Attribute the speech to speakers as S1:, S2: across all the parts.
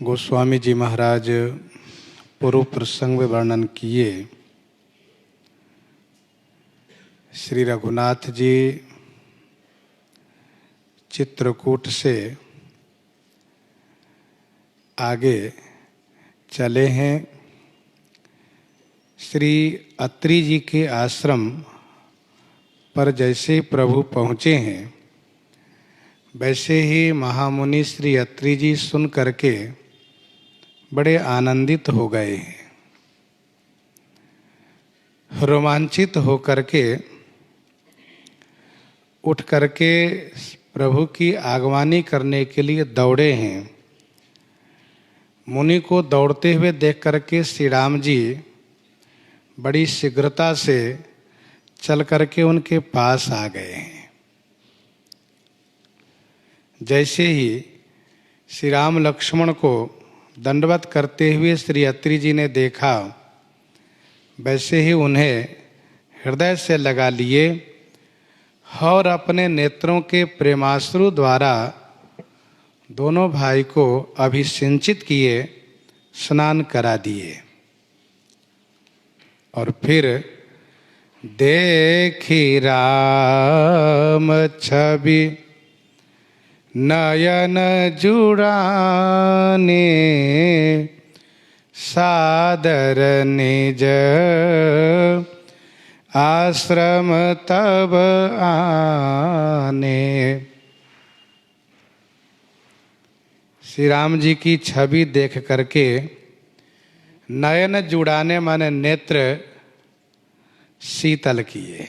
S1: गोस्वामी जी महाराज पूर्व प्रसंग में वर्णन किए। श्री रघुनाथ जी चित्रकूट से आगे चले हैं। श्री अत्रि जी के आश्रम पर जैसे प्रभु पहुँचे हैं वैसे ही महामुनि श्री अत्रि जी सुन करके बड़े आनंदित हो गए हैं। रोमांचित हो करके उठ करके प्रभु की आगवानी करने के लिए दौड़े हैं। मुनि को दौड़ते हुए देख करके श्री राम जी बड़ी शीघ्रता से चल करके उनके पास आ गए हैं। जैसे ही श्री राम लक्ष्मण को दंडवत करते हुए श्री अत्रि जी ने देखा वैसे ही उन्हें हृदय से लगा लिए और अपने नेत्रों के प्रेमाश्रु द्वारा दोनों भाई को अभिसिंचित किए, स्नान करा दिए। और फिर देखी राम छवि नयन जुड़ाने सादर निज आश्रम तब आने। श्री राम जी की छवि देख करके नयन जुड़ाने माने नेत्र शीतल किए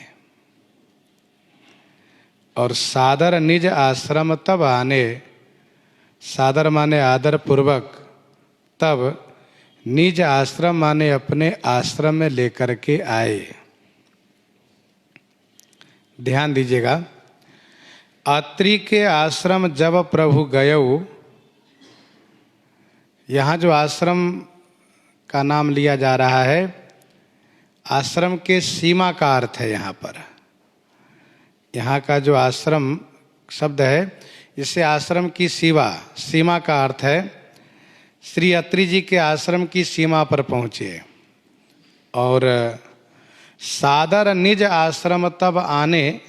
S1: और सादर निज आश्रम तब आने, सादर माने आदर पूर्वक, तब निज आश्रम माने अपने आश्रम में लेकर के आए। ध्यान दीजिएगा, अत्रि के आश्रम जब प्रभु गयौ, यहाँ जो आश्रम का नाम लिया जा रहा है, आश्रम के सीमा का अर्थ है। यहाँ पर यहाँ का जो आश्रम शब्द है, इससे आश्रम की सीमा का अर्थ है। श्री अत्रि जी के आश्रम की सीमा पर पहुँचे और सादर निज आश्रम तब आने,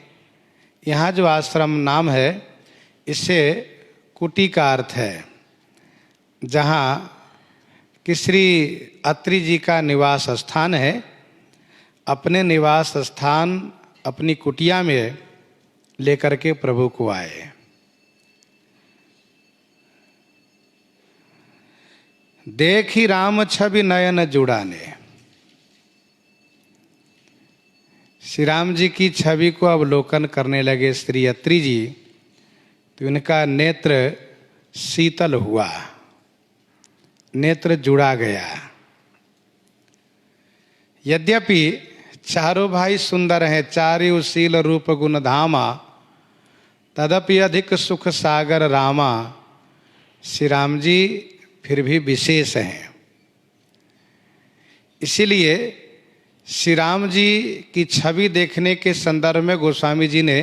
S1: यहाँ जो आश्रम नाम है इससे कुटी का अर्थ है, जहाँ कि श्री अत्रि जी का निवास स्थान है। अपने निवास स्थान अपनी कुटिया में लेकर के प्रभु को आए। देखी राम छवि नयन जुड़ाने, श्री राम जी की छवि को अवलोकन करने लगे श्री अत्रि जी, तो उनका नेत्र शीतल हुआ, नेत्र जुड़ा गया। यद्यपि चारों भाई सुंदर हैं, चारिउ शील रूप गुण धामा, तदपि अधिक सुख सागर रामा। श्री राम जी फिर भी विशेष हैं। इसीलिए श्री राम जी की छवि देखने के संदर्भ में गोस्वामी जी ने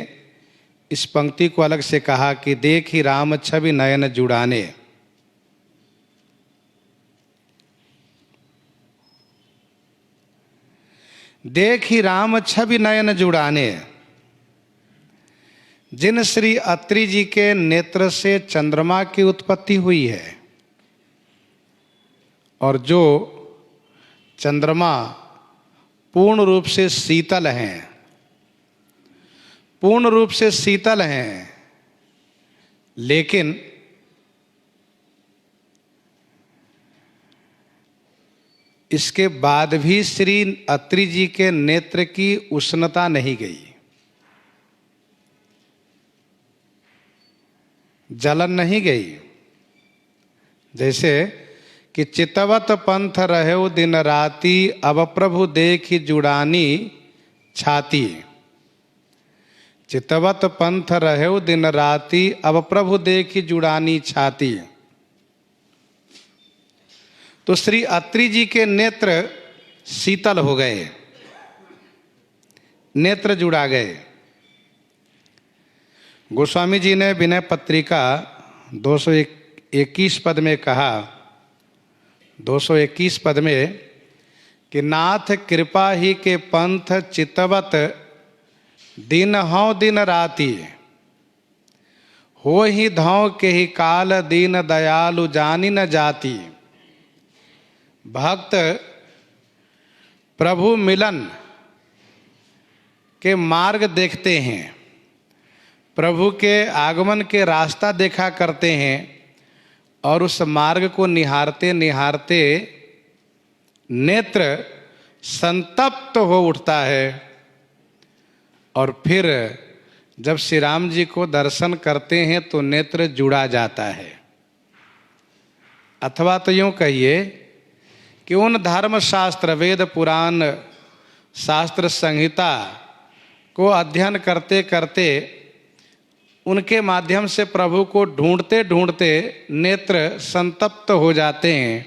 S1: इस पंक्ति को अलग से कहा कि देखी राम छवि नयन जुड़ाने। देखी राम छवि नयन जुड़ाने, जिन श्री अत्रि जी के नेत्र से चंद्रमा की उत्पत्ति हुई है और जो चंद्रमा पूर्ण रूप से शीतल हैं, पूर्ण रूप से शीतल हैं, लेकिन इसके बाद भी श्री अत्रि जी के नेत्र की उष्णता नहीं गई, जलन नहीं गई। जैसे कि चितवत पंथ रहो दिन राती, अब प्रभु देखी जुड़ानी छाती। चितवत पंथ रहो दिन राती, अब प्रभु देखी जुड़ानी छाती। तो श्री अत्रि जी के नेत्र शीतल हो गए, नेत्र जुड़ा गए। गोस्वामी जी ने विनय पत्रिका 221 पद में कहा 221 पद में कि नाथ कृपा ही के पंथ चितवत दिन हौ दिन राति, हो ही धौ के ही काल दीन दयालु जानी न जाति। भक्त प्रभु मिलन के मार्ग देखते हैं, प्रभु के आगमन के रास्ता देखा करते हैं और उस मार्ग को निहारते निहारते नेत्र संतप्त हो उठता है और फिर जब श्री राम जी को दर्शन करते हैं तो नेत्र जुड़ा जाता है। अथवा तो यूँ कहिए कि उन धर्म शास्त्र वेद पुराण शास्त्र संहिता को अध्ययन करते करते उनके माध्यम से प्रभु को ढूंढते ढूंढते नेत्र संतप्त हो जाते हैं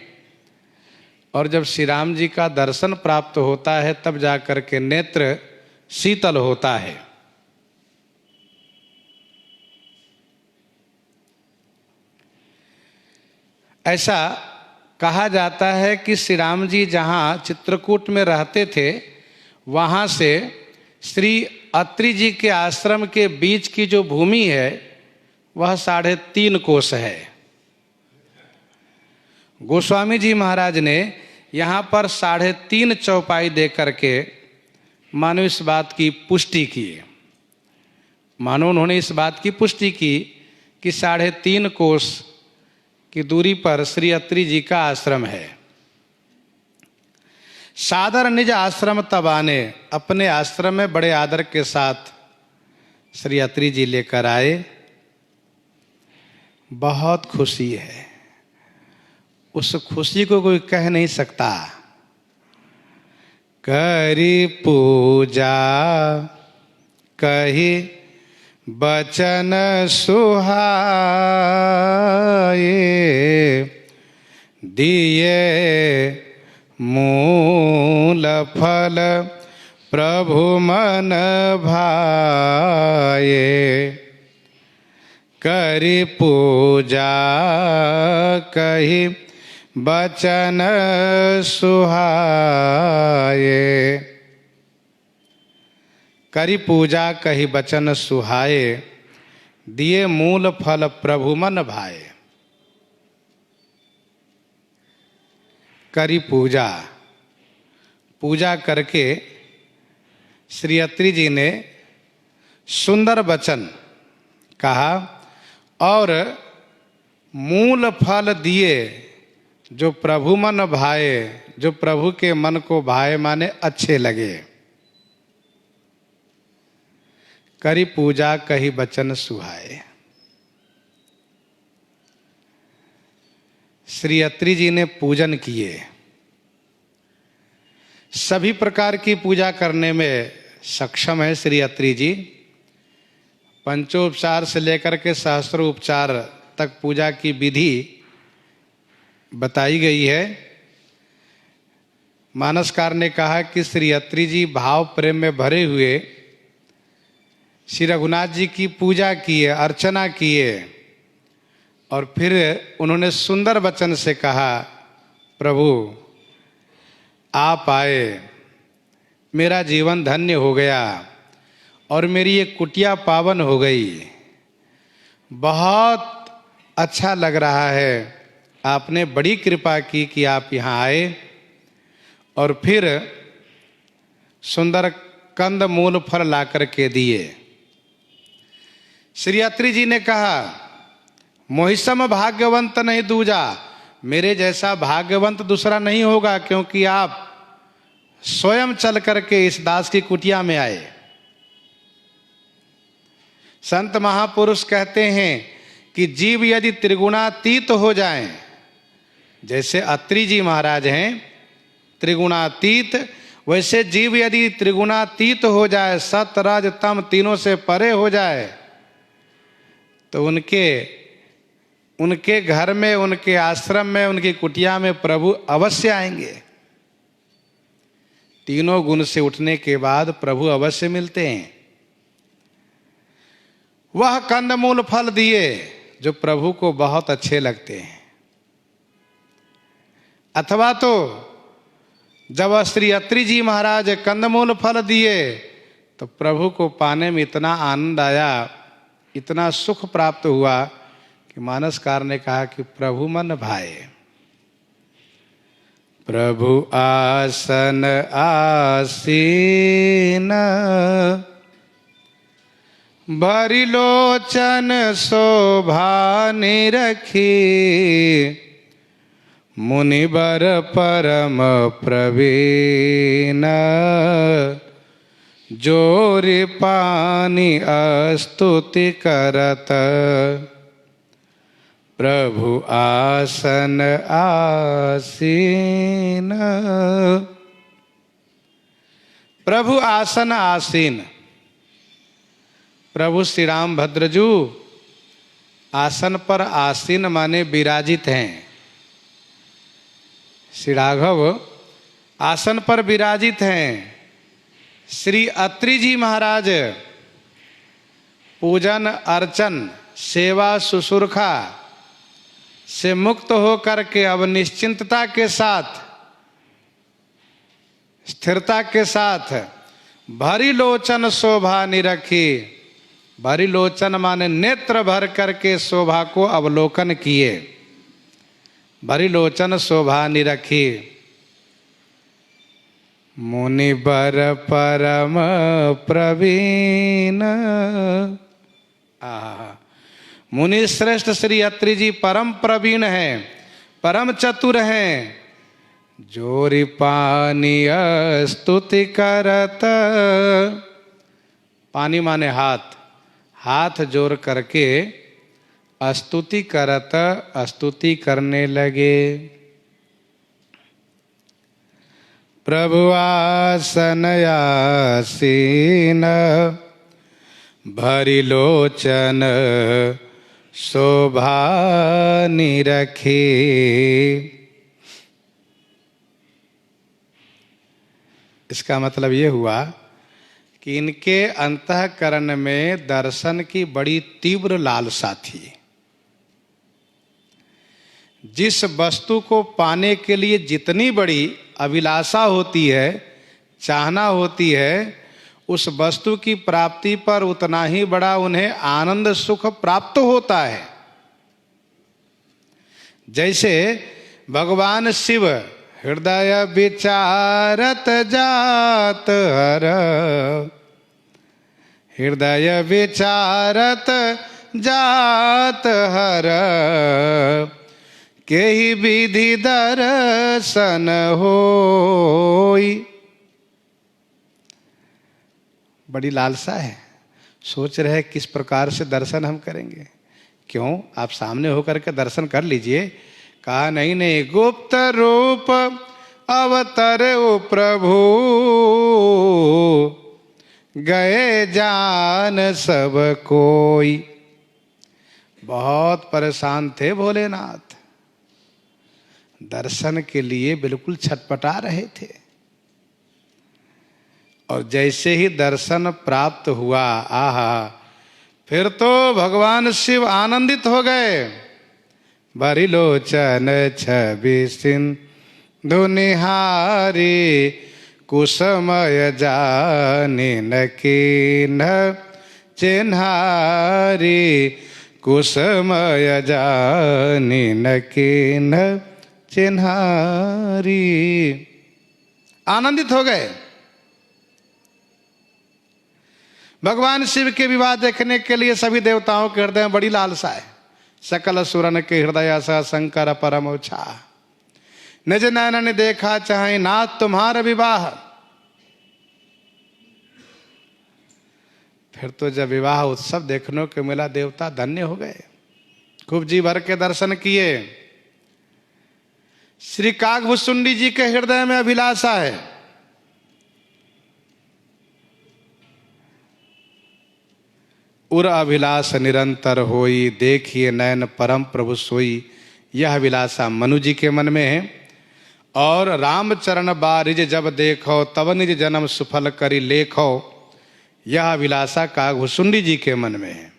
S1: और जब श्री राम जी का दर्शन प्राप्त होता है तब जाकर के नेत्र शीतल होता है। ऐसा कहा जाता है कि श्री राम जी जहाँ चित्रकूट में रहते थे वहाँ से श्री अत्रि जी के आश्रम के बीच की जो भूमि है वह 3.5 कोस है। गोस्वामी जी महाराज ने यहाँ पर 3.5 चौपाई दे करके मानो इस बात की पुष्टि की, मानो उन्होंने इस बात की पुष्टि की कि 3.5 कोस की दूरी पर श्री अत्रि जी का आश्रम है। सादर निज आश्रम तब आने, अपने आश्रम में बड़े आदर के साथ श्री अत्रि जी लेकर आए। बहुत खुशी है, उस खुशी को कोई कह नहीं सकता। करी पूजा कही बचन सुहाए, दिए मूल फल प्रभु मन भाए। करी पूजा कही बचन सुहाए, करी पूजा कही बचन सुहाए, दिए मूल फल प्रभु मन भाए। करी पूजा, पूजा करके श्री अत्रि जी ने सुंदर वचन कहा और मूल फल दिए जो प्रभु मन भाए, जो प्रभु के मन को भाए माने अच्छे लगे। करी पूजा कही बचन सुहाए। श्री अत्रि जी ने पूजन किए, सभी प्रकार की पूजा करने में सक्षम है श्री अत्रि जी। पंचोपचार से लेकर के सहस्त्रोपचार तक पूजा की विधि बताई गई है। मानसकार ने कहा कि श्री अत्रि जी भाव प्रेम में भरे हुए श्री रघुनाथ जी की पूजा किए, अर्चना किए और फिर उन्होंने सुंदर वचन से कहा, प्रभु आप आए, मेरा जीवन धन्य हो गया और मेरी ये कुटिया पावन हो गई। बहुत अच्छा लग रहा है, आपने बड़ी कृपा की कि आप यहाँ आए और फिर सुंदर कंद मूल फल ला करके दिए। श्री अत्रि जी ने कहा, मोहिसम भाग्यवंत नहीं दूजा, मेरे जैसा भाग्यवंत दूसरा नहीं होगा, क्योंकि आप स्वयं चल करके इस दास की कुटिया में आए। संत महापुरुष कहते हैं कि जीव यदि त्रिगुणातीत हो जाएं, जैसे अत्रि जी महाराज हैं त्रिगुणातीत, वैसे जीव यदि त्रिगुणातीत हो जाए, सत रज तम तीनों से परे हो जाए, तो उनके घर में, उनके आश्रम में, उनकी कुटिया में प्रभु अवश्य आएंगे। तीनों गुण से उठने के बाद प्रभु अवश्य मिलते हैं। वह कंदमूल फल दिए जो प्रभु को बहुत अच्छे लगते हैं। अथवा तो जब श्री अत्रि जी महाराज कंदमूल फल दिए तो प्रभु को पाने में इतना आनंद आया, इतना सुख प्राप्त हुआ कि मानसकार ने कहा कि प्रभु मन भाए। प्रभु आसन आसीन भरी लोचन शोभा निरखी, मुनिवर परम प्रवीण जोरि पानी स्तुति करत। प्रभु आसन आसीन, प्रभु आसन आसीन। प्रभु श्री राम भद्रजू आसन पर आसीन माने विराजित हैं। श्री राघव आसन पर विराजित हैं। श्री अत्रि जी महाराज पूजन अर्चन सेवा शुश्रूषा से मुक्त होकर के अब निश्चिंतता के साथ, स्थिरता के साथ भरी लोचन शोभा निरखी। भरी लोचन माने नेत्र भर करके शोभा को अवलोकन किए। भरी लोचन शोभा निरखी। मुनिवर परम प्रवीण। मुनि श्रेष्ठ श्री अत्रि जी परम प्रवीण हैं, परम चतुर हैं। जोरि पानी स्तुति करत। पानी माने हाथ, हाथ जोड़ करके स्तुति करत, स्तुति करने लगे। प्रभु आसन आसीन भरी लोचन शोभा निरखी। इसका मतलब ये हुआ कि इनके अंतःकरण में दर्शन की बड़ी तीव्र लालसा थी। जिस वस्तु को पाने के लिए जितनी बड़ी अभिलाषा होती है, चाहना होती है, उस वस्तु की प्राप्ति पर उतना ही बड़ा उन्हें आनंद सुख प्राप्त होता है। जैसे भगवान शिव हृदय विचारत जात हर, हृदय विचारत जात हर, केहि विधि दर्शन होई। बड़ी लालसा है, सोच रहे किस प्रकार से दर्शन हम करेंगे। क्यों, आप सामने होकर के दर्शन कर लीजिए। कहा नहीं नहीं, गुप्त रूप अवतर ओ प्रभु, गए जान सब कोई। बहुत परेशान थे भोलेनाथ, दर्शन के लिए बिल्कुल छटपटा रहे थे। और जैसे ही दर्शन प्राप्त हुआ, आहा, फिर तो भगवान शिव आनंदित हो गए। भरी लोचन छवि सिंधु निहारी, कुसमय जानिन कीन्ह चिन्हारी, कुसमय जानिन कीन्ह चिन्हारी। आनंदित हो गए। भगवान शिव के विवाह देखने के लिए सभी देवताओं के हृदय में बड़ी लालसा है। सकल सुरन के हृदय सा शंकर परम उत्साह, निज नयन ने देखा चाहे नाथ तुम्हारा विवाह। फिर तो जब विवाह उत्सव देखने को मिला, देवता धन्य हो गए, खूब जी भर के दर्शन किए। श्री कागभुसुंडी जी के हृदय में अभिलाषा है। उर अभिलाष निरंतर होई, देखिए नयन परम प्रभु सोई। यह अभिलाषा मनु जी के मन में है। और रामचरण बारिज जब देखो, तब निज जन्म सुफल करी लेखो। यह अभिलाषा कागभुसुंडी जी के मन में है।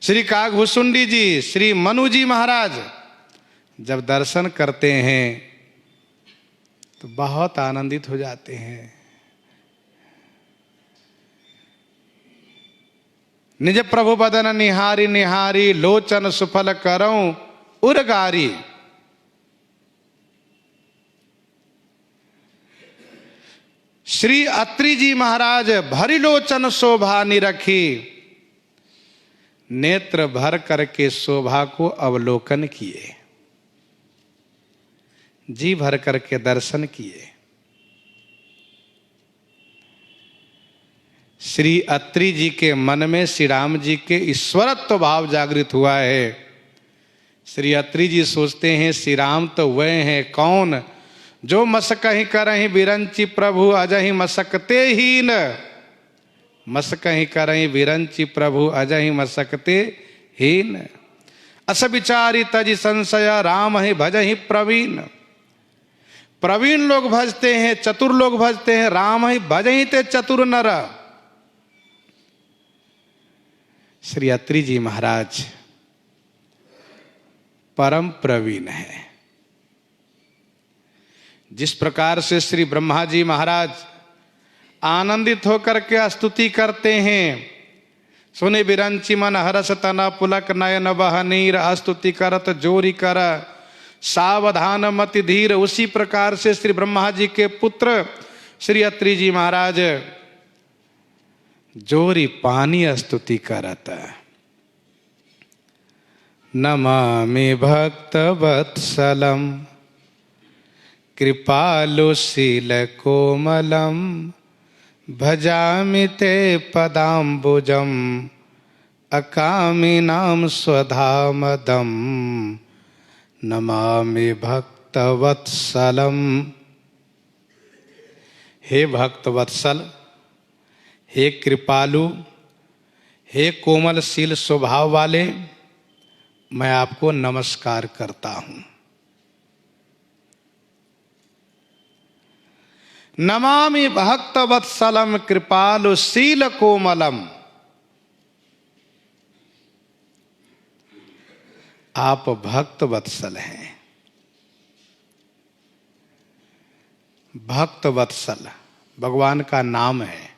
S1: श्री कागभुसुंडी जी, श्री मनु जी महाराज जब दर्शन करते हैं तो बहुत आनंदित हो जाते हैं। निज प्रभु बदन निहारी निहारी, लोचन सुफल करऊं उरगारी। श्री अत्रि जी महाराज भरी लोचन शोभा निरखी, नेत्र भर करके शोभा को अवलोकन किए, जी भर करके दर्शन किए। श्री अत्रि जी के मन में श्री राम जी के ईश्वरत्व भाव जागृत हुआ है। श्री अत्रि जी सोचते हैं श्री राम तो वह हैं कौन जो मसकहि करहि बिरंचि प्रभु अजहि मसकते हीन। मसकहि करहि बिरंचि प्रभु अजहि मसकते हीन। अस विचारी तजि संशय राम ही भजहि प्रवीण। प्रवीण लोग भजते हैं, चतुर लोग भजते हैं, राम ही भजहि ते चतुर नर। श्री अत्रि जी महाराज परम प्रवीण है। जिस प्रकार से श्री ब्रह्मा जी महाराज आनंदित होकर के स्तुति करते हैं, सुनि बिरंचि मन हरस तना पुलक नयन बह नीर, स्तुति करत जोरी कर सावधान मति धीर। उसी प्रकार से श्री ब्रह्मा जी के पुत्र श्री अत्रि जी महाराज जोरी पानी स्तुति करत। नमामि भक्त वत्सलम कृपालुशील कोमलम, भजामि ते पदाम्बुजम अकामिनां स्वधामदम। नमामि भक्तवत्सलम। हे भक्तवत्सल, हे कृपालु, हे कोमलशील स्वभाव वाले, मैं आपको नमस्कार करता हूं। नमामि भक्तवत्सलम कृपालुशील कोमलम। आप भक्त वत्सल हैं। भक्त वत्सल भगवान का नाम है।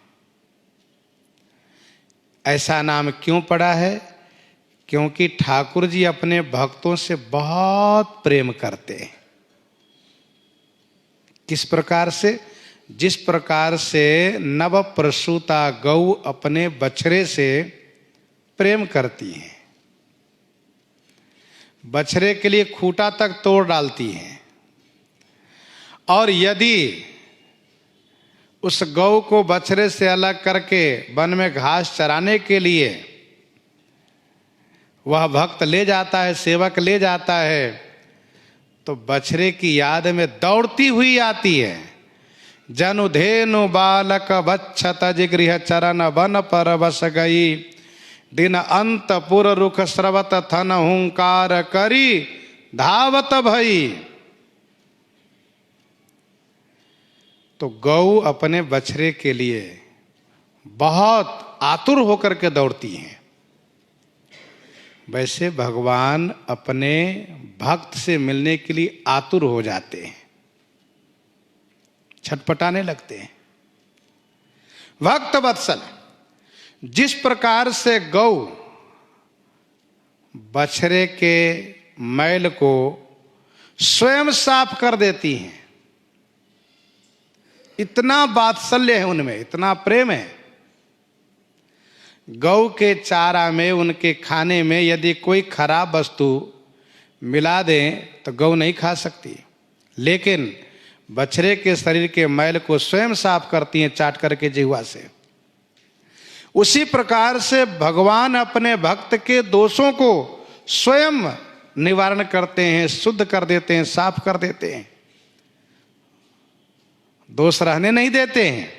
S1: ऐसा नाम क्यों पड़ा है? क्योंकि ठाकुर जी अपने भक्तों से बहुत प्रेम करते हैं। किस प्रकार से? जिस प्रकार से नव प्रसूता गौ अपने बछड़े से प्रेम करती हैं, बछड़े के लिए खूंटा तक तोड़ डालती हैं, और यदि उस गौ को बछड़े से अलग करके वन में घास चराने के लिए वह भक्त ले जाता है, सेवक ले जाता है, तो बछड़े की याद में दौड़ती हुई आती है। जनुधेनु बालक बच्छत जिगृह चरण वन पर बस गई, दिन अंत पुर रुख स्रवत थन हुंकार करी धावत भई। तो गौ अपने बछड़े के लिए बहुत आतुर होकर के दौड़ती हैं। वैसे भगवान अपने भक्त से मिलने के लिए आतुर हो जाते हैं, छटपटाने लगते हैं। भक्त वत्सल, जिस प्रकार से गौ बछड़े के मैल को स्वयं साफ कर देती हैं, इतना वात्सल्य है उनमें, इतना प्रेम है। गौ के चारा में, उनके खाने में यदि कोई खराब वस्तु मिला दें तो गौ नहीं खा सकती, लेकिन बछड़े के शरीर के मैल को स्वयं साफ करती हैं चाट करके जिह्वा से। उसी प्रकार से भगवान अपने भक्त के दोषों को स्वयं निवारण करते हैं, शुद्ध कर देते हैं, साफ कर देते हैं, दोष रहने नहीं देते हैं।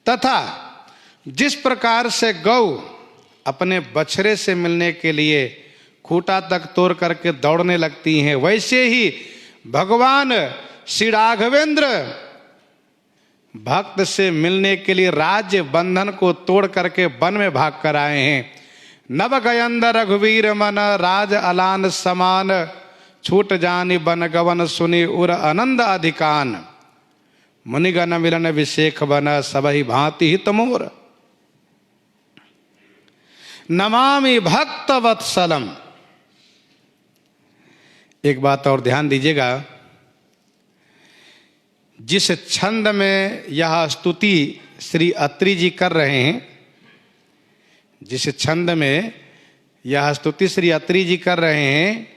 S1: तथा जिस प्रकार से गौ अपने बछड़े से मिलने के लिए खूंटा तक तोड़ करके दौड़ने लगती हैं, वैसे ही भगवान श्री राघवेंद्र भक्त से मिलने के लिए राज्य बंधन को तोड़ करके वन में भाग कर आए हैं। नव गयंद रघुवीर मन राज अलान समान, छूट जानी बन गवन सुनि उर आनंद अधिकान, मुनिगण मिलन विशेख बन सबहि भांति हित मोर, नमामि भक्त वत्सलम। एक बात और ध्यान दीजिएगा, जिस छंद में यह स्तुति श्री अत्रि जी कर रहे हैं, जिस छंद में यह स्तुति श्री अत्रि जी कर रहे हैं,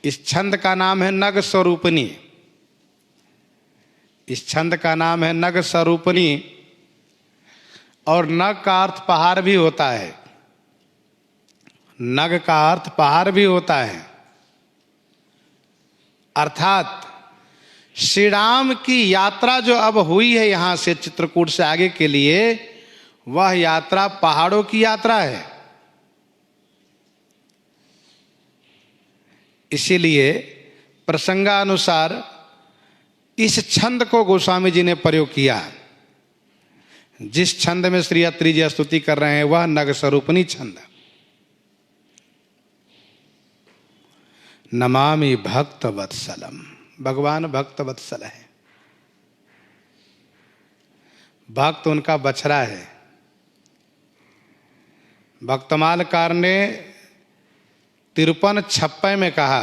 S1: इस छंद का नाम है नग स्वरूपनी। इस छंद का नाम है नग स्वरूपनी, और नग का अर्थ पहाड़ भी होता है। नग का अर्थ पहाड़ भी होता है, अर्थात श्री राम की यात्रा जो अब हुई है यहां से चित्रकूट से आगे के लिए, वह यात्रा पहाड़ों की यात्रा है। इसीलिए प्रसंगानुसार इस छंद को गोस्वामी जी ने प्रयोग किया। जिस छंद में श्री अत्रि जी स्तुति कर रहे हैं वह नग स्वरूपनी छंद। नमामि भक्त वत्सलम, भगवान भक्त वत्सल है, भक्त उनका बछड़ा है। भक्तमालकार ने 53-56 में कहा,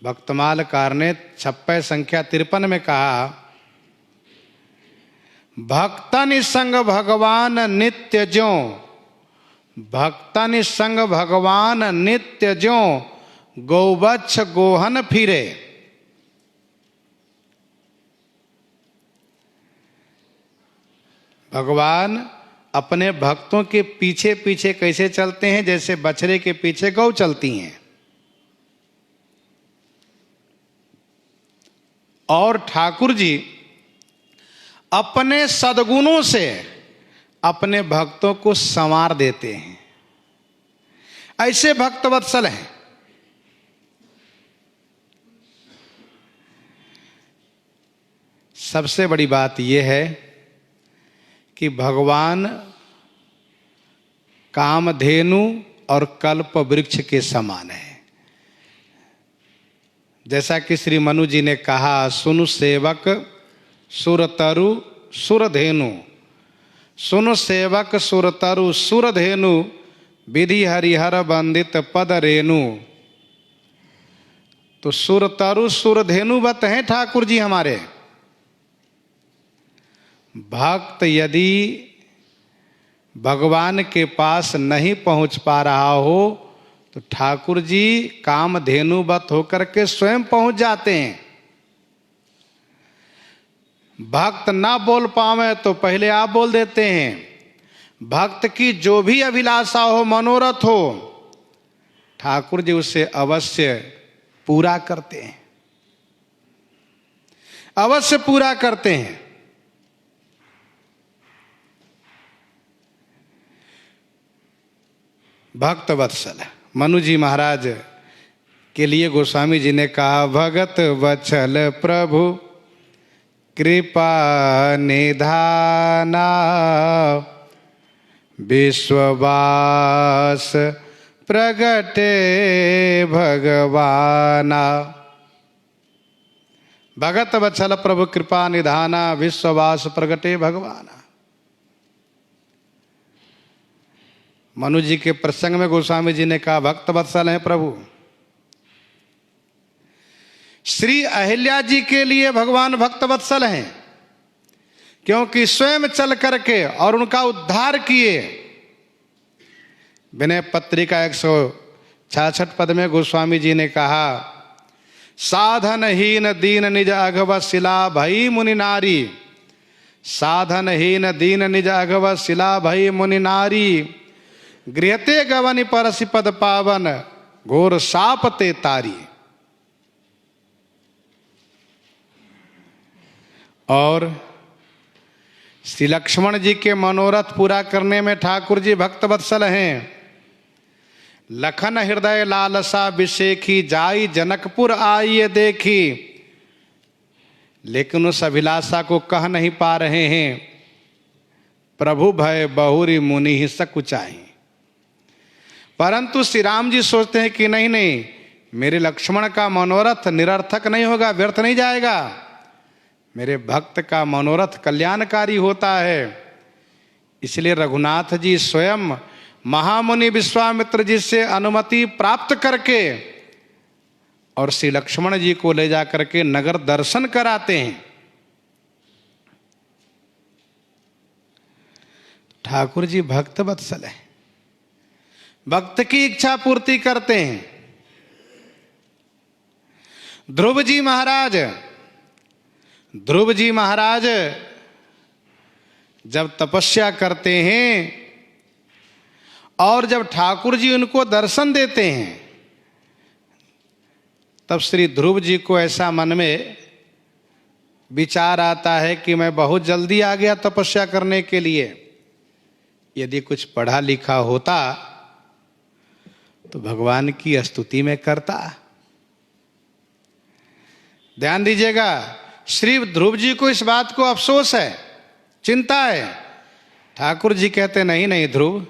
S1: भक्तमालकार ने 56 संख्या 53 में कहा, भक्तन संग भगवान नित्य ज्यों, भक्तन संग भगवान नित्य ज्यों, गौवत्स गोहन फिरे। भगवान अपने भक्तों के पीछे पीछे कैसे चलते हैं, जैसे बछड़े के पीछे गौ चलती हैं। और ठाकुर जी अपने सद्गुणों से अपने भक्तों को संवार देते हैं। ऐसे भक्त वत्सल हैं। सबसे बड़ी बात यह है कि भगवान कामधेनु और कल्प वृक्ष के समान है। जैसा कि श्री मनु जी ने कहा, सुनु सेवक सुरतरु सुरधेनु, सुनु सेवक सुरतरु सुरधेनु, विधि हरिहर वंदित पद रेणु। तो सुरतरु सुरधेनुवत हैं ठाकुर जी हमारे। भक्त यदि भगवान के पास नहीं पहुंच पा रहा हो तो ठाकुर जी कामधेनुवत होकर के स्वयं पहुंच जाते हैं। भक्त ना बोल पावे तो पहले आप बोल देते हैं। भक्त की जो भी अभिलाषा हो, मनोरथ हो, ठाकुर जी उसे अवश्य पूरा करते हैं, अवश्य पूरा करते हैं। भक्त वत्सल मनु जी महाराज के लिए गोस्वामी जी ने कहा, भगत वत्सल प्रभु कृपा निधाना, विश्ववास प्रगटे भगवाना। भगत वत्सल प्रभु कृपा निधाना, विश्ववास प्रगटे भगवाना। मनु जी के प्रसंग में गोस्वामी जी ने कहा, भक्त वत्सल हैं प्रभु। श्री अहिल्या जी के लिए भगवान भक्त वत्सल हैं, क्योंकि स्वयं चल करके और उनका उद्धार किए। विनय पत्रिका 166 पद में गोस्वामी जी ने कहा, साधनहीन दीन निज अघव शिला भई मुनि नारी, साधनहीन दीन निज अघव शिला भई मुनि नारी, गृहते गवनि परसि पद पावन, घोर साप ते तारी। और श्री लक्ष्मण जी के मनोरथ पूरा करने में ठाकुर जी भक्त वत्सल हैं। लखन हृदय लालसा विशेखी, जाई जनकपुर आइए देखी। लेकिन उस अभिलाषा को कह नहीं पा रहे हैं। प्रभु भय बहुरी मुनि ही सकुचाई। परंतु श्री राम जी सोचते हैं कि नहीं नहीं, मेरे लक्ष्मण का मनोरथ निरर्थक नहीं होगा, व्यर्थ नहीं जाएगा, मेरे भक्त का मनोरथ कल्याणकारी होता है। इसलिए रघुनाथ जी स्वयं महामुनि विश्वामित्र जी से अनुमति प्राप्त करके और श्री लक्ष्मण जी को ले जा करके नगर दर्शन कराते हैं। ठाकुर जी भक्त वत्सल है, भक्त की इच्छा पूर्ति करते हैं। ध्रुव जी महाराज जब तपस्या करते हैं और जब ठाकुर जी उनको दर्शन देते हैं, तब श्री ध्रुव जी को ऐसा मन में विचार आता है कि मैं बहुत जल्दी आ गया तपस्या करने के लिए। यदि कुछ पढ़ा लिखा होता तो भगवान की स्तुति में करता। ध्यान दीजिएगा, श्री ध्रुव जी को इस बात को अफसोस है, चिंता है। ठाकुर जी कहते नहीं नहीं ध्रुव,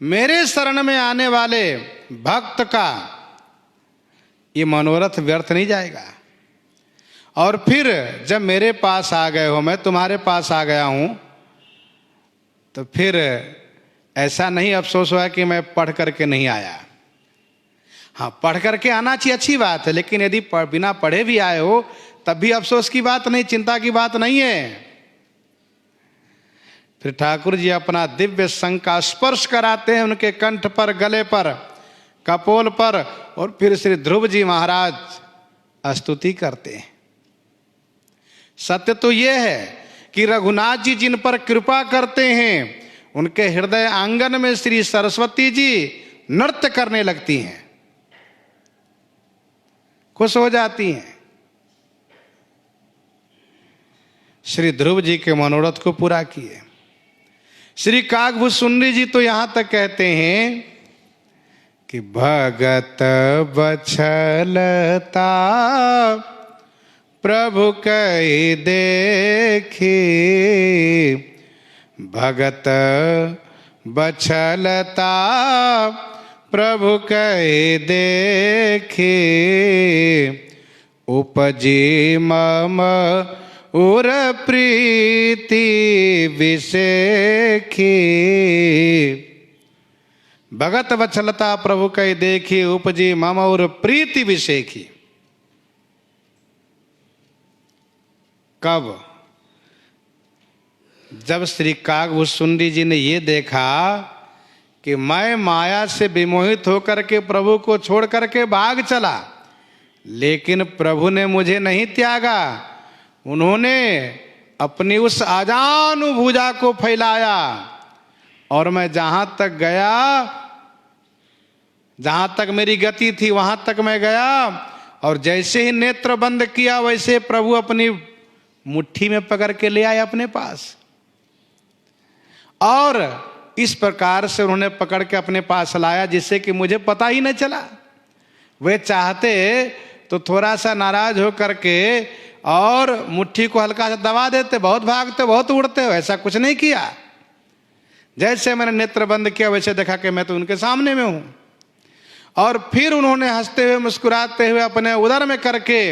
S1: मेरे शरण में आने वाले भक्त का ये मनोरथ व्यर्थ नहीं जाएगा। और फिर जब मेरे पास आ गए हो, मैं तुम्हारे पास आ गया हूं, तो फिर ऐसा नहीं अफसोस हुआ कि मैं पढ़ करके नहीं आया। हाँ, पढ़ करके आना चाहिए, अच्छी बात है, लेकिन यदि बिना पढ़े भी आए हो तब भी अफसोस की बात नहीं, चिंता की बात नहीं है। फिर ठाकुर जी अपना दिव्य संग का स्पर्श कराते हैं उनके कंठ पर, गले पर, कपोल पर, और फिर श्री ध्रुव जी महाराज स्तुति करते हैं। सत्य तो यह है कि रघुनाथ जी जिन पर कृपा करते हैं, उनके हृदय आंगन में श्री सरस्वती जी नृत्य करने लगती हैं, खुश हो जाती हैं। श्री ध्रुव जी के मनोरथ को पूरा किए। श्री काकभूषुंडी जी तो यहां तक कहते हैं कि भगत बछलता प्रभु कहि देखी, भगत बछलता प्रभु कहि देखी, उपजी मम उर प्रीति विसेखी। भगत वत्सलता प्रभु कहि देखी, उपजी मम उर प्रीति विसेखी। कब? जब श्री काकभूषुंडी जी ने ये देखा कि मैं माया से विमोहित होकर के प्रभु को छोड़ करके भाग चला, लेकिन प्रभु ने मुझे नहीं त्यागा। उन्होंने अपनी उस आजानु भुजा को फैलाया और मैं जहां तक गया, जहां तक मेरी गति थी वहां तक मैं गया, और जैसे ही नेत्र बंद किया वैसे प्रभु अपनी मुट्ठी में पकड़ के ले आए अपने पास। और इस प्रकार से उन्होंने पकड़ के अपने पास लाया जिससे कि मुझे पता ही नहीं चला। वे चाहते तो थोड़ा सा नाराज हो करके और मुट्ठी को हल्का सा दबा देते, बहुत भागते बहुत उड़ते हो, ऐसा कुछ नहीं किया। जैसे मैंने नेत्र बंद किया वैसे देखा कि मैं तो उनके सामने में हूं। और फिर उन्होंने हंसते हुए मुस्कुराते हुए अपने उदर में करके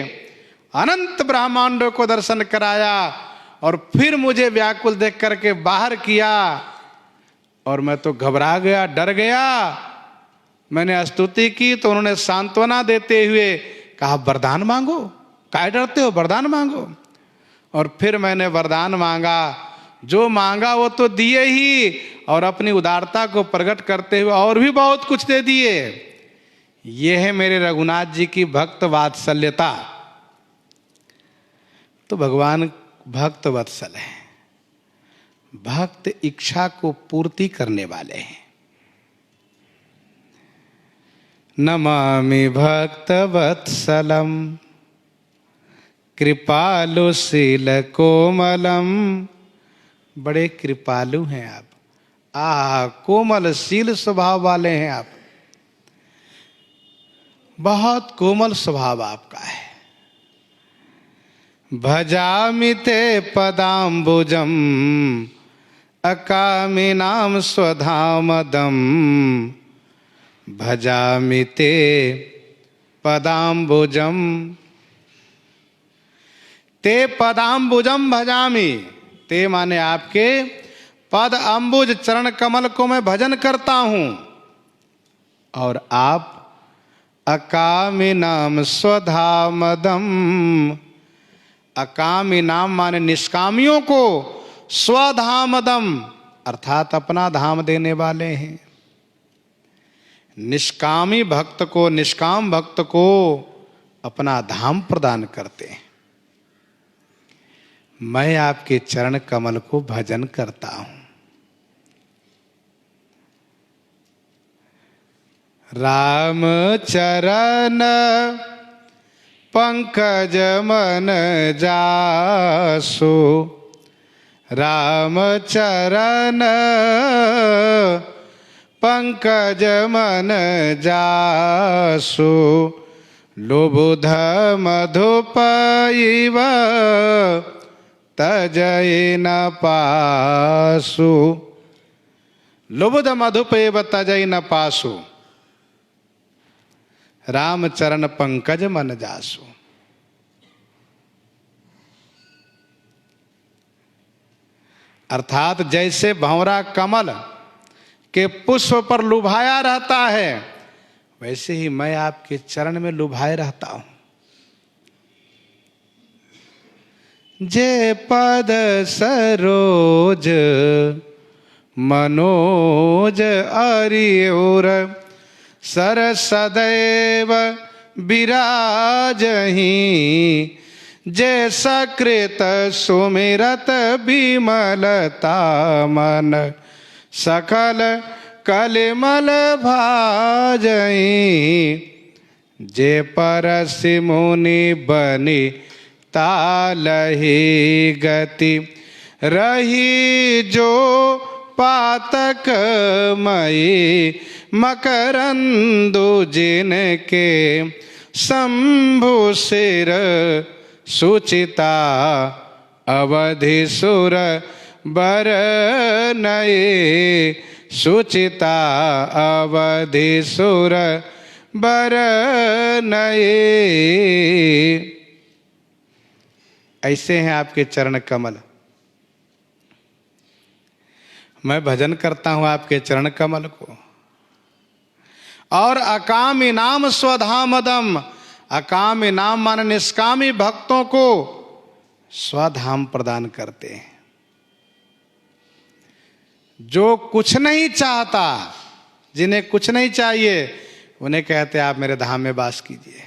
S1: अनंत ब्रह्मांडों को दर्शन कराया, और फिर मुझे व्याकुल देख करके बाहर किया, और मैं तो घबरा गया, डर गया। मैंने स्तुति की तो उन्होंने सांत्वना देते हुए कहा, वरदान मांगो, काहे डरते हो, वरदान मांगो। और फिर मैंने वरदान मांगा, जो मांगा वो तो दिए ही, और अपनी उदारता को प्रकट करते हुए और भी बहुत कुछ दे दिए। ये है मेरे रघुनाथ जी की भक्त वात्सल्यता। तो भगवान भक्त वत्सल है, भक्त इच्छा को पूर्ति करने वाले हैं। नमामि भक्त वत्सलम कृपालुशील कोमलम। बड़े कृपालु हैं आप, कोमलशील स्वभाव वाले हैं आप, बहुत कोमल स्वभाव आपका है। भजामि ते पदाम्बुजम अकामिनां स्वधामदम, भजामि ते पदाम्बुजम। ते पदाम्बुजम भजामि, ते माने आपके पद अम्बुज चरण कमल को मैं भजन करता हूं। और आप अकामी नाम स्वधामदम, अकामी नाम माने निष्कामियों को, स्वधामदम अर्थात अपना धाम देने वाले हैं। निष्कामी भक्त को, निष्काम भक्त को अपना धाम प्रदान करते हैं। मैं आपके चरण कमल को भजन करता हूं। राम चरण पंकज मन जासु, राम चरण पंकज मन जासु, लुबुध मधुप इव तजय न पासु। लुबुध मधुप इव तजय न पासु, राम चरण पंकज मन जासु। अर्थात जैसे भंवरा कमल के पुष्प पर लुभाया रहता है, वैसे ही मैं आपके चरण में लुभाए रहता हूं। जे पद सरोज मनोज अरियोर, सर सदैव विराजहि। जैसा कृत सुमिरत विमलता मन, सकल कलिमल भाजहि। जे परसि मुनि बनि तालहि गति, रही जो पातक मई मकरंदु जिनके। शंभु सिर सुचिता अवधि सुर बर नये, सुचिता अवधि सुर बर नये। ऐसे हैं आपके चरण कमल। मैं भजन करता हूं आपके चरण कमल को। और अकामी नाम स्वधामदम, अकामी नाम मान निष्कामी भक्तों को स्वधाम प्रदान करते हैं। जो कुछ नहीं चाहता, जिन्हें कुछ नहीं चाहिए, उन्हें कहते आप मेरे धाम में वास कीजिए।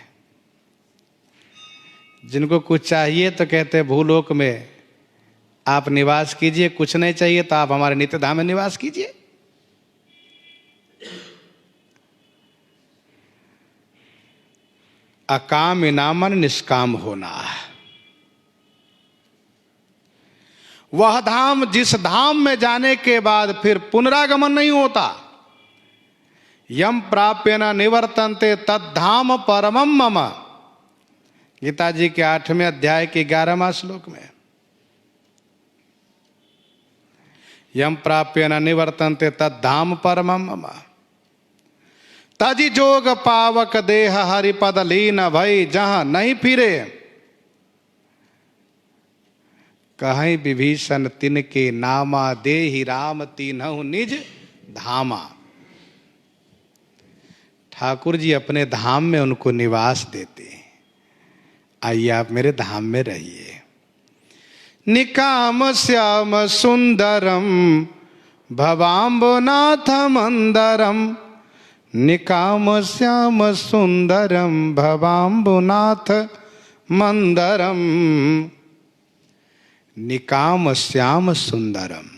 S1: जिनको कुछ चाहिए तो कहते भूलोक में आप निवास कीजिए, कुछ नहीं चाहिए तो आप हमारे नित्य धाम में निवास कीजिए। अकाम इनामन निष्काम होना, वह धाम जिस धाम में जाने के बाद फिर पुनरागमन नहीं होता। यम प्राप्य न निवर्तन्ते तद्धाम परमम मम, गीता जी के 8वें अध्याय के 11वां श्लोक में। यम प्राप्य न निवर्तन्ते तद्धाम परमम मम, तजि जोग पावक देह हरिपद लीन भई। जहां नहीं फिरे कहीं विभीषण तिनके नामा, देहि राम तीनहु निज धामा। ठाकुर जी अपने धाम में उनको निवास देते हैं। आइए आप मेरे धाम में रहिए। निकाम श्याम सुंदरम भवाम्बुनाथ मंदरम, निकाम श्याम सुंदरम भवाम्बुनाथ मंदरम। निकाम श्याम सुंदरम,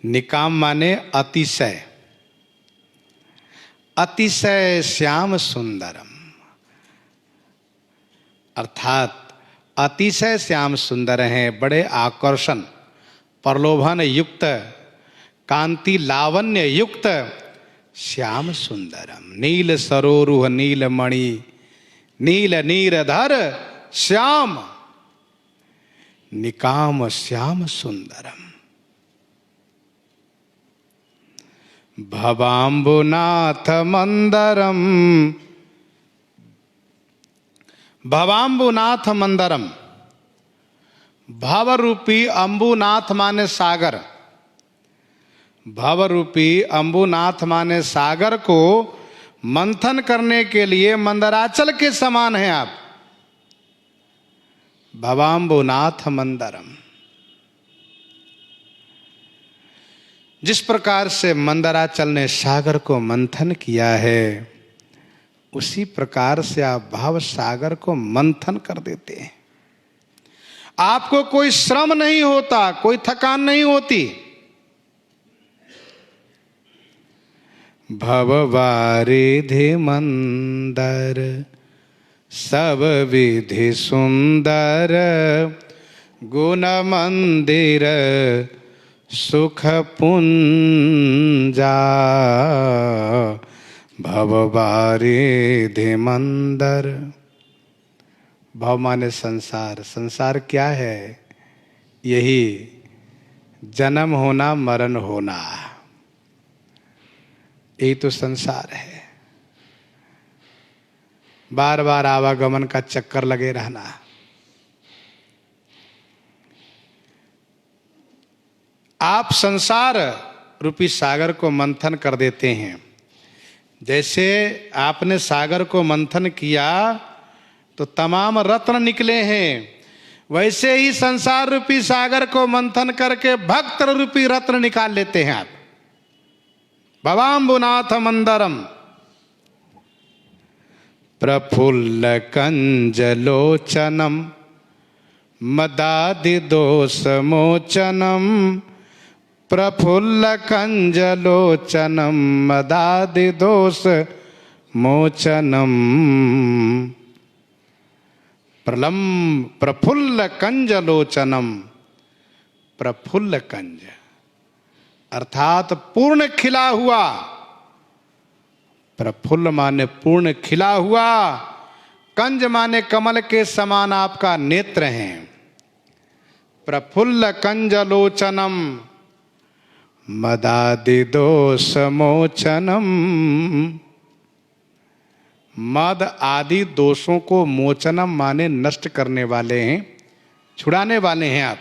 S1: निकाम माने अतिशय, अतिशय श्याम सुंदरम, अर्थात अतिशय श्याम सुंदर हैं, बड़े आकर्षण प्रलोभन युक्त, कांति लावण्य युक्त श्याम सुंदरम। नील सरोरुह नील मणि, नील नीरधर श्याम, निकाम श्याम सुंदरम। भवाम्बुनाथ मंदरम, भवाम्बुनाथ मंदरम। भव रूपी अंबुनाथ माने सागर, भव रूपी अंबुनाथ माने सागर को मंथन करने के लिए मंदराचल के समान हैं आप। भवाम्बुनाथ मंदरम। जिस प्रकार से मंदराचल ने सागर को मंथन किया है, उसी प्रकार से आप भाव सागर को मंथन कर देते हैं। आपको कोई श्रम नहीं होता, कोई थकान नहीं होती। भववारिधि मंदर सब विधि सुंदर, गुण मंदिर सुख पुंजा। भववारिधि मंदर। भव माने संसार। संसार क्या है? यही जन्म होना मरण होना, यही तो संसार है। बार बार आवागमन का चक्कर लगे रहना। आप संसार रूपी सागर को मंथन कर देते हैं। जैसे आपने सागर को मंथन किया तो तमाम रत्न निकले हैं, वैसे ही संसार रूपी सागर को मंथन करके भक्त रूपी रत्न निकाल लेते हैं आप। भवाम्बुनाथ मंदरम। प्रफुल्ल कंजलोचनम मदादि दोष मोचनम। प्रफुल्ल कंजलोचनम मदादि दोष मोचनम। प्रफुल्ल कंजलोचनम। प्रफुल्ल कंज अर्थात पूर्ण खिला हुआ। प्रफुल्ल माने पूर्ण खिला हुआ, कंज माने कमल के समान आपका नेत्र है। प्रफुल्ल कंजलोचनम मदादि दोष मोचनम। मद आदि दोषों को मोचनम माने नष्ट करने वाले हैं, छुड़ाने वाले हैं आप।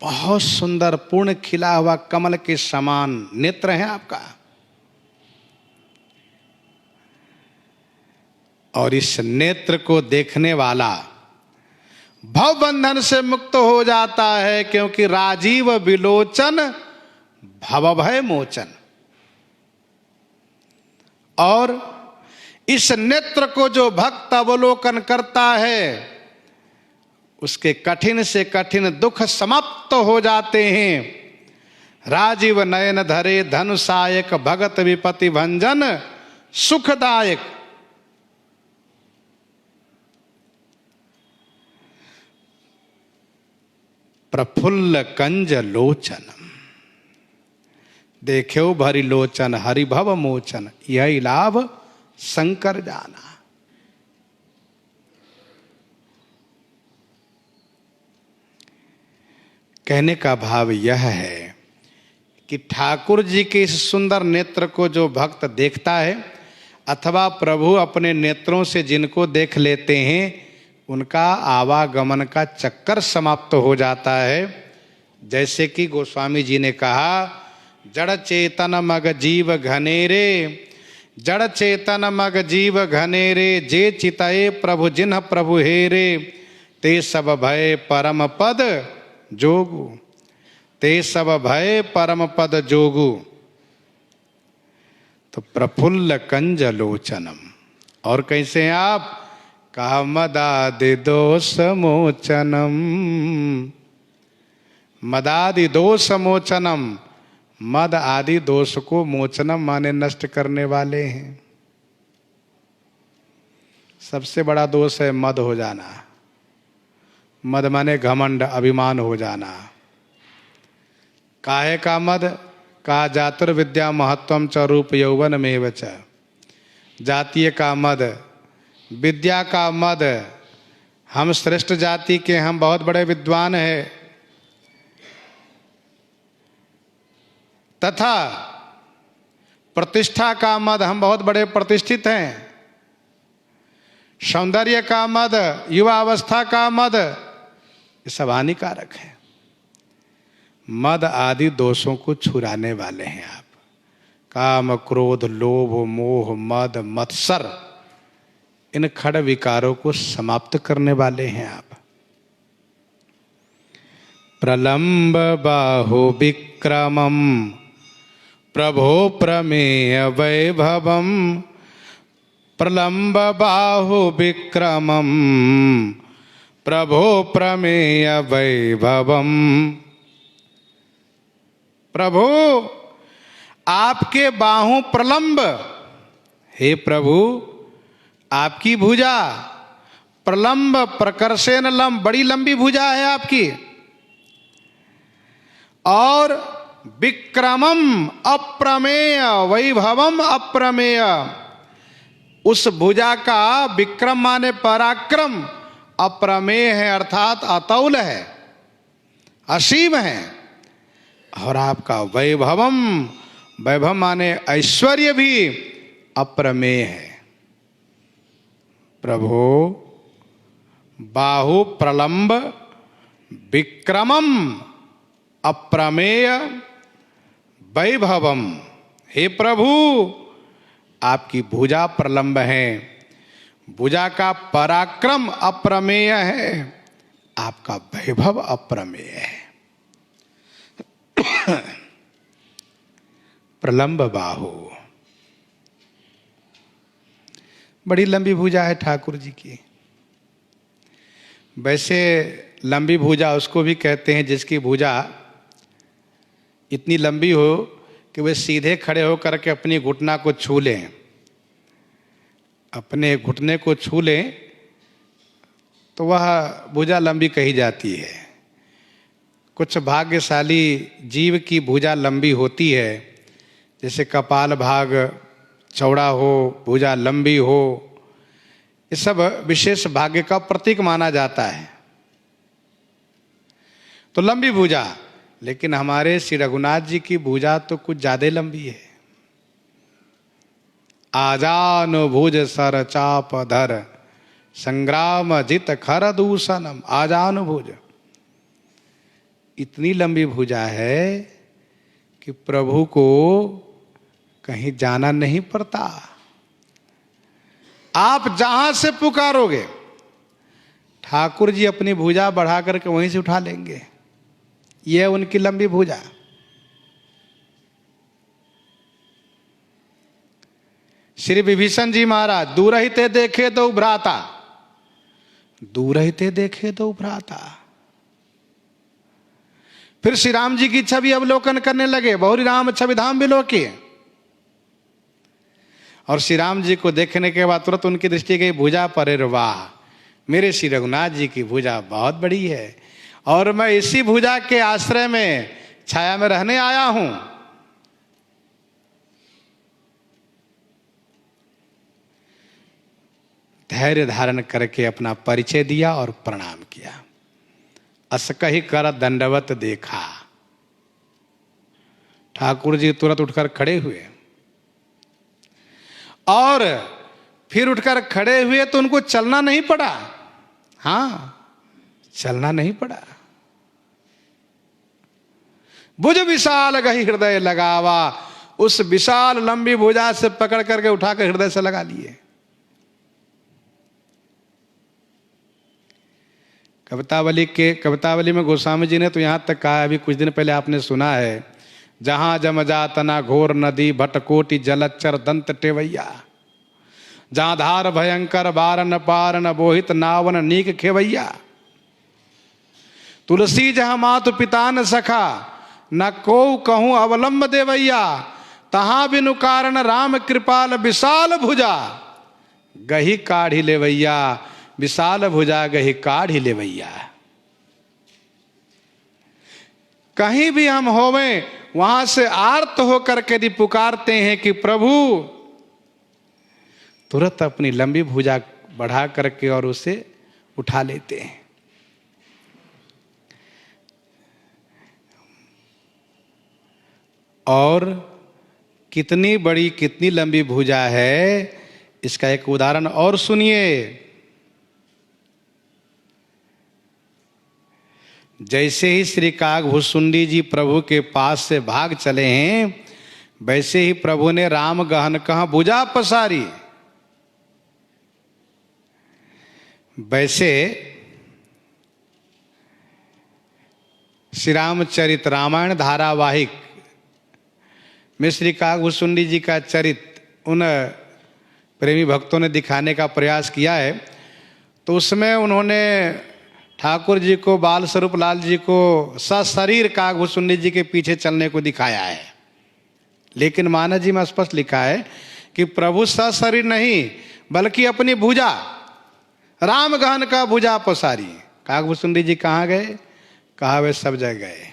S1: बहुत सुंदर पूर्ण खिला हुआ कमल के समान नेत्र है आपका। और इस नेत्र को देखने वाला भव बंधन से मुक्त हो जाता है, क्योंकि राजीव विलोचन भवभय मोचन। और इस नेत्र को जो भक्त अवलोकन करता है, उसके कठिन से कठिन दुख समाप्त हो जाते हैं। राजीव नयन धरे धनु सायक, भगत विपति भंजन सुखदायक। प्रफुल्ल कंज लोचनम। देख्यो भरि लोचन हरि भव मोचन, यही लाभ शंकर जाना। कहने का भाव यह है कि ठाकुर जी के इस सुंदर नेत्र को जो भक्त देखता है, अथवा प्रभु अपने नेत्रों से जिनको देख लेते हैं, उनका आवागमन का चक्कर समाप्त हो जाता है। जैसे कि गोस्वामी जी ने कहा, जड़ चेतन मग जीव घनेरे, जड़ चेतन मग जीव घनेरे, जे चितये प्रभु जिन्ह प्रभु हेरे, ते सब भय परम पद जोगु। ते सब भय परम पद जोगु। तो प्रफुल्ल कंज लोचनम। और कैसे हैं आप? कहा मदादि दोष मोचनम। मदादि दोष मोचनम। मद आदि दोष को मोचनम माने नष्ट करने वाले हैं। सबसे बड़ा दोष है मद हो जाना। मद माने घमंड, अभिमान हो जाना। काहे का मद? का जातुर्विद्या महत्वम च रूप यौवन में च। जातीय का मद, विद्या का मद। हम श्रेष्ठ जाति के, हम बहुत बड़े विद्वान हैं, तथा प्रतिष्ठा का मद, हम बहुत बड़े प्रतिष्ठित हैं, सौंदर्य का मद, युवावस्था का मद, ये सब हानिकारक है। मद आदि दोषों को छुड़ाने वाले हैं आप। काम, क्रोध, लोभ, मोह, मद, मत्सर, इन खड़ विकारों को समाप्त करने वाले हैं आप। प्रलंब बाहु विक्रमम प्रभो प्रमेय वैभवम, प्रलंब बाहु विक्रमम प्रभो प्रमेय वैभवम। प्रभु आपके बाहु प्रलंब, हे प्रभु आपकी भुजा प्रलंब, प्रकर्षेण लंब, बड़ी लंबी भुजा है आपकी। और विक्रमम अप्रमेय वैभवम अप्रमेय, उस भुजा का विक्रम माने पराक्रम, अप्रमेय है अर्थात अतौल है, असीम है। और आपका वैभवम, वैभव माने ऐश्वर्य भी अप्रमेय है। प्रभो बाहु प्रलंब विक्रमम अप्रमेय वैभवम, हे प्रभु आपकी भुजा प्रलंब है, भुजा का पराक्रम अप्रमेय है, आपका वैभव अप्रमेय है। प्रलंब बाहु, बड़ी लंबी भुजा है ठाकुर जी की। वैसे लंबी भुजा उसको भी कहते हैं जिसकी भुजा इतनी लंबी हो कि वे सीधे खड़े होकर के अपनी घुटना को छू लें, अपने घुटने को छू लें तो वह भुजा लंबी कही जाती है। कुछ भाग्यशाली जीव की भुजा लंबी होती है, जैसे कपाल भाग चौड़ा हो, भुजा लंबी हो, ये सब विशेष भाग्य का प्रतीक माना जाता है। तो लंबी भुजा, लेकिन हमारे श्री रघुनाथ जी की भुजा तो कुछ ज्यादा लंबी है। आजान भुज सर चाप धर संग्राम जित खर दूषणम, आजान भुज, इतनी लंबी भुजा है कि प्रभु को कहीं जाना नहीं पड़ता। आप जहां से पुकारोगे ठाकुर जी अपनी भुजा बढ़ा करके वहीं से उठा लेंगे। यह उनकी लंबी भुजा। श्री विभीषण जी महाराज दूर ही ते देखे तो भ्राता, दूर ही ते देखे तो भ्राता। फिर श्री राम जी की छवि अवलोकन करने लगे, बहुरी राम छवि धाम बिलोके। और श्री राम जी को देखने के बाद तुरंत उनकी दृष्टि गई भुजा पर, वाह मेरे श्री रघुनाथ जी की भुजा बहुत बड़ी है और मैं इसी भुजा के आश्रय में छाया में रहने आया हूं। धैर्य धारण करके अपना परिचय दिया और प्रणाम किया। अस कही कर दंडवत देखा। ठाकुर जी तुरंत उठकर खड़े हुए और फिर उठकर खड़े हुए तो उनको चलना नहीं पड़ा। हां, चलना नहीं पड़ा। भुज विशाल गही हृदय लगावा, उस विशाल लंबी भुजा से पकड़ करके उठाकर हृदय से लगा लिए। कवितावली में गोस्वामी जी ने तो यहां तक कहा, अभी कुछ दिन पहले आपने सुना है, जहां जमजा तना घोर नदी भटकोटि जलचर दंत टेवैया, जहां धार भयंकर बारन पारन बोहित नावन नीक खेवैया। तुलसी जहां मातु पिता न सखा, न को कहूं अवलंब देवैया, तहां बिनु कारण राम कृपाल विशाल भुजा गही काढ़ी लेवैया, विशाल भुजा गही काढ़ी लेवैया। कहीं भी हम होवें वहां से आर्त होकर के यदि पुकारते हैं कि प्रभु, तुरंत अपनी लंबी भुजा बढ़ा करके और उसे उठा लेते हैं। और कितनी बड़ी कितनी लंबी भुजा है, इसका एक उदाहरण और सुनिए। जैसे ही श्री काकभुसुंडी जी प्रभु के पास से भाग चले हैं, वैसे ही प्रभु ने राम गहन कहा भुजा पसारी। वैसे श्री रामचरित रामायण धारावाहिक में श्री काकभुसुंडी जी का चरित्र उन प्रेमी भक्तों ने दिखाने का प्रयास किया है। तो उसमें उन्होंने ठाकुर जी को, बाल स्वरूप लाल जी को सशरीर काकभुसुंडी जी के पीछे चलने को दिखाया है। लेकिन मानस जी में स्पष्ट लिखा है कि प्रभु सशरीर नहीं बल्कि अपनी भुजा, राम गहन का भुजा पसारी। काकभुसुंडी जी कहाँ गए? कहा वे सब जगह गए।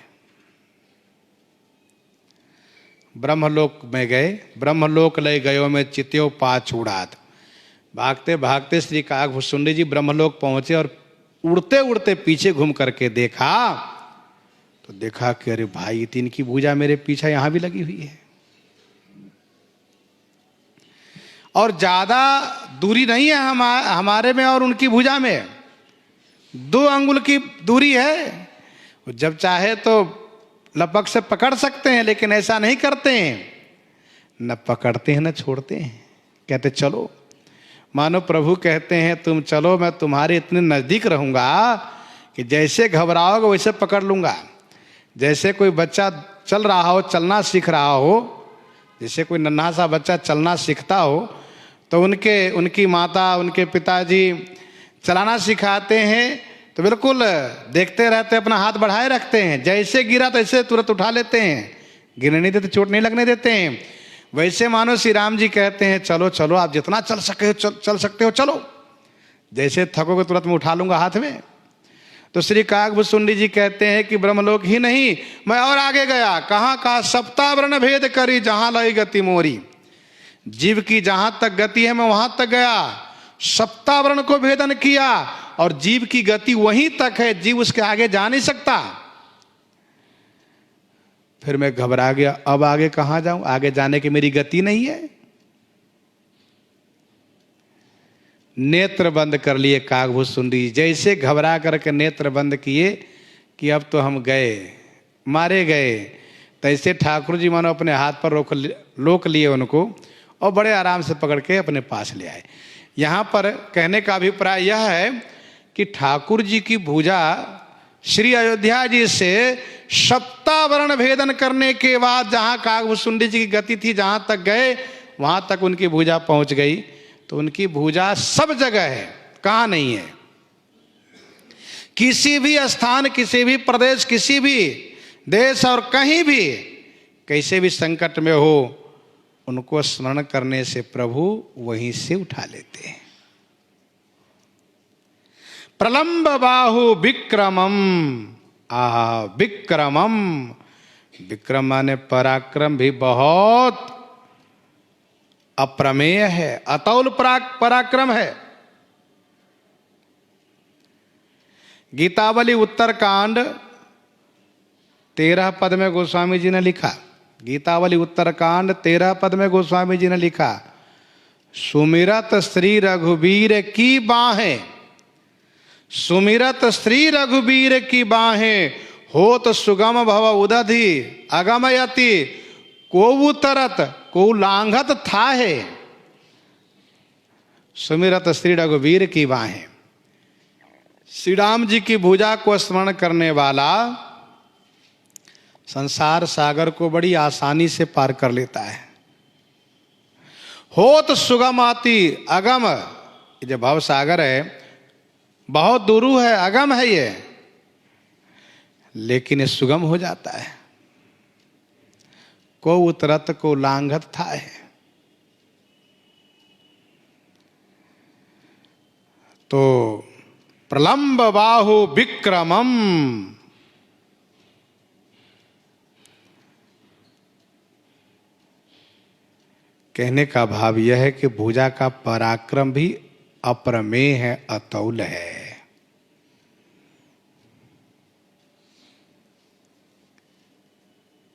S1: ब्रह्मलोक में गए, ब्रह्मलोक ले गयो में चित्यो पाछ उड़ात। भागते भागते श्री काकभुसुंडी जी ब्रह्मलोक पहुंचे और उड़ते उड़ते पीछे घूम करके देखा तो देखा कि अरे भाई, तीन की भुजा मेरे पीछे यहां भी लगी हुई है। और ज्यादा दूरी नहीं है हमारे में और उनकी भुजा में, 2 अंगुल की दूरी है। जब चाहे तो लपक से पकड़ सकते हैं, लेकिन ऐसा नहीं करते हैं, न पकड़ते हैं न छोड़ते हैं। कहते चलो, मानो प्रभु कहते हैं तुम चलो, मैं तुम्हारे इतने नजदीक रहूंगा कि जैसे घबराओगे वैसे पकड़ लूंगा। जैसे कोई बच्चा चल रहा हो, चलना सीख रहा हो, जैसे कोई नन्हा सा बच्चा चलना सीखता हो, तो उनकी माता, उनके पिताजी चलाना सिखाते हैं तो बिल्कुल देखते रहते, अपना हाथ बढ़ाए रखते हैं। जैसे गिरा तैसे तुरंत उठा लेते हैं, गिरने नहीं देते, चोट नहीं लगने देते हैं। वैसे मानो श्री राम जी कहते हैं चलो चलो, आप जितना चल सकते हो चलो, जैसे थकोगे तुरंत मैं उठा लूंगा हाथ में। तो श्री काकभुसुंडी जी कहते हैं कि ब्रह्मलोक ही नहीं, मैं और आगे गया। कहाँ कहा? सप्तावरण भेद करी जहां लाई गति मोरी। जीव की जहां तक गति है मैं वहां तक गया, सप्तावरण को भेदन किया, और जीव की गति वहीं तक है, जीव उसके आगे जा नहीं सकता। फिर मैं घबरा गया, अब आगे कहां जाऊं? आगे जाने की मेरी गति नहीं है। नेत्र बंद कर लिए काकभुसुंडी, जैसे घबरा करके नेत्र बंद किए कि अब तो हम गए, मारे गए। तैसे ठाकुर जी मानो अपने हाथ पर रोक लिए उनको और बड़े आराम से पकड़ के अपने पास ले आए। यहां पर कहने का अभिप्राय यह है कि ठाकुर जी की भुजा श्री अयोध्या जी से सप्तावरण भेदन करने के बाद जहां काकभुसुंडी जी की गति थी, जहां तक गए वहां तक उनकी भुजा पहुंच गई। तो उनकी भुजा सब जगह है, कहां नहीं है। किसी भी स्थान, किसी भी प्रदेश, किसी भी देश और कहीं भी कैसे भी संकट में हो, उनको स्मरण करने से प्रभु वहीं से उठा लेते हैं। प्रलंब बाहु विक्रमम, आहा विक्रमम, विक्रम माने पराक्रम भी बहुत अप्रमेय है, अतौल पराक्रम है। गीतावली उत्तरकांड 13 पद में गोस्वामी जी ने लिखा, गीतावली उत्तरकांड 13 पद में गोस्वामी जी ने लिखा, सुमिरत श्री रघुबीर की बाहें, सुमिरत श्री रघुबीर की बाहें, होत सुगम भव उदधि अगमयति, को उतरत को लांघत था है। सुमिरत श्री रघुबीर की बाहें, श्री राम जी की भुजा को स्मरण करने वाला संसार सागर को बड़ी आसानी से पार कर लेता है। होत सुगम आती अगम, ये भव सागर है बहुत दूरू है, अगम है ये, लेकिन ये सुगम हो जाता है। को उतरत को लांघत था है। तो प्रलंब बाहु विक्रमम, कहने का भाव यह है कि भुजा का पराक्रम भी अप्रमेय है, अतौल है।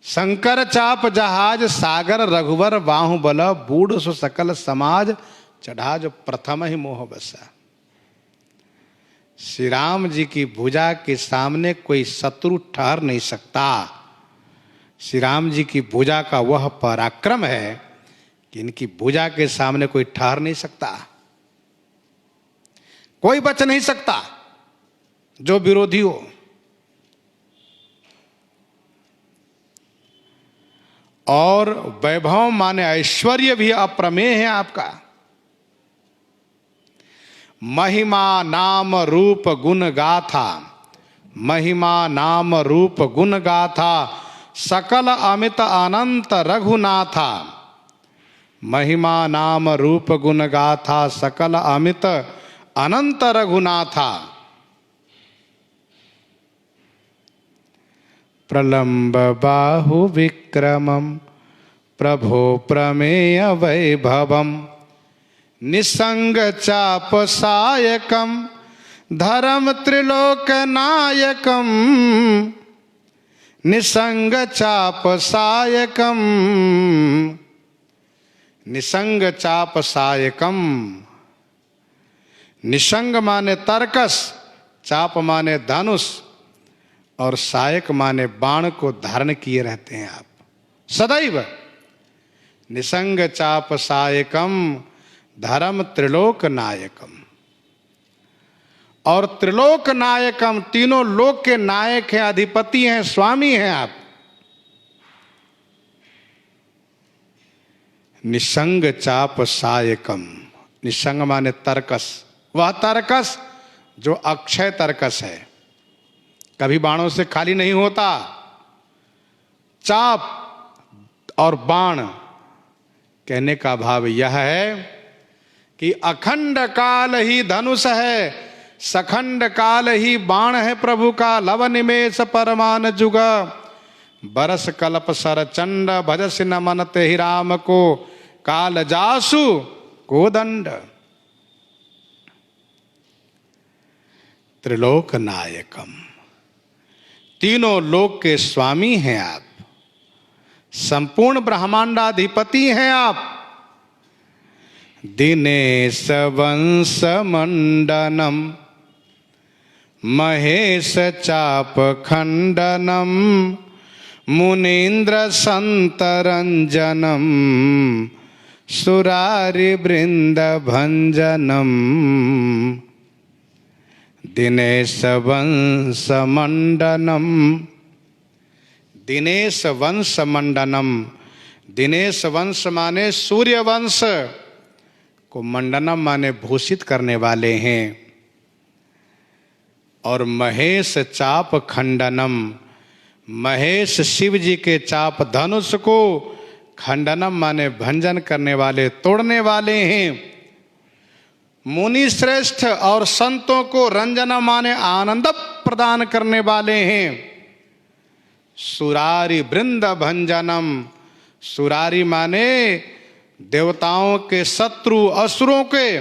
S1: शंकर चाप जहाज सागर रघुवर बाहुबल बूढ़ सु सकल समाज चढ़ा जो प्रथम ही मोह बसा। श्री राम जी की भुजा के सामने कोई शत्रु ठहर नहीं सकता। श्री राम जी की भुजा का वह पराक्रम है कि इनकी भुजा के सामने कोई ठहर नहीं सकता, कोई बच नहीं सकता जो विरोधी हो। और वैभव माने ऐश्वर्य भी अप्रमेय है आपका। महिमा नाम रूप गुण गाथा, महिमा नाम रूप गुण गाथा सकल अमित अनंत रघुनाथा। महिमा नाम रूप गुण गाथा सकल अमित अनंत रघुनाथा। प्रलंब बाहु विक्रमम प्रभो प्रमेय वैभवम निसंग चाप सायकम धर्म त्रिलोक नायकम। निसंग चाप सायकम, निसंग चाप सायकम। निसंग माने तर्कस, चाप माने धनुष और सायक माने बाण को धारण किए रहते हैं आप सदैव। निसंग चाप सायकम धर्म त्रिलोक नायकम। और त्रिलोक नायकम, तीनों लोक के नायक हैं, अधिपति हैं, स्वामी हैं आप। निसंग चाप सायकम, निसंग माने तर्कस, वह तर्कस जो अक्षय तर्कस है, कभी बाणों से खाली नहीं होता। चाप और बाण कहने का भाव यह है कि अखंड काल ही धनुष है, सखंड काल ही बाण है प्रभु का। लव निमेष परमान जुग बरस कल्प सर चंड भजस न मनते ही राम को काल जासु कोदंड। त्रिलोक नायकम, तीनों लोक के स्वामी हैं आप, संपूर्ण ब्रह्मांडाधिपति हैं आप। दिनेश वंश मंडनम महेश चाप खंडनम मुनीन्द्र संत रंजनम सुरारि वृंद भंजनम। दिनेश वंश मंडनम, दिनेश वंश मंडनम। दिनेश वंश माने सूर्य वंश को, मंडनम माने भूषित करने वाले हैं। और महेश चाप खंडनम, महेश शिव जी के चाप धनुष को, खंडनम माने भंजन करने वाले, तोड़ने वाले हैं। मुनि श्रेष्ठ और संतों को रंजन माने आनंद प्रदान करने वाले हैं। सुरारि वृंद भंजनम, सुरारि माने देवताओं के शत्रु, असुरों के,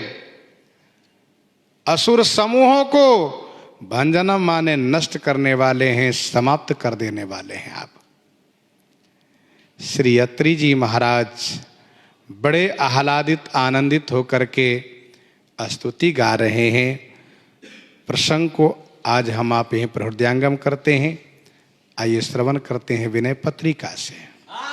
S1: असुर समूहों को, भंजनम माने नष्ट करने वाले हैं, समाप्त कर देने वाले हैं आप। श्री अत्रि जी महाराज बड़े आह्लादित आनंदित होकर के स्तुति गा रहे हैं। प्रसंग को आज हम आप यहीं पर हृदयंगम करते हैं। आइए श्रवण करते हैं विनय पत्रिका से।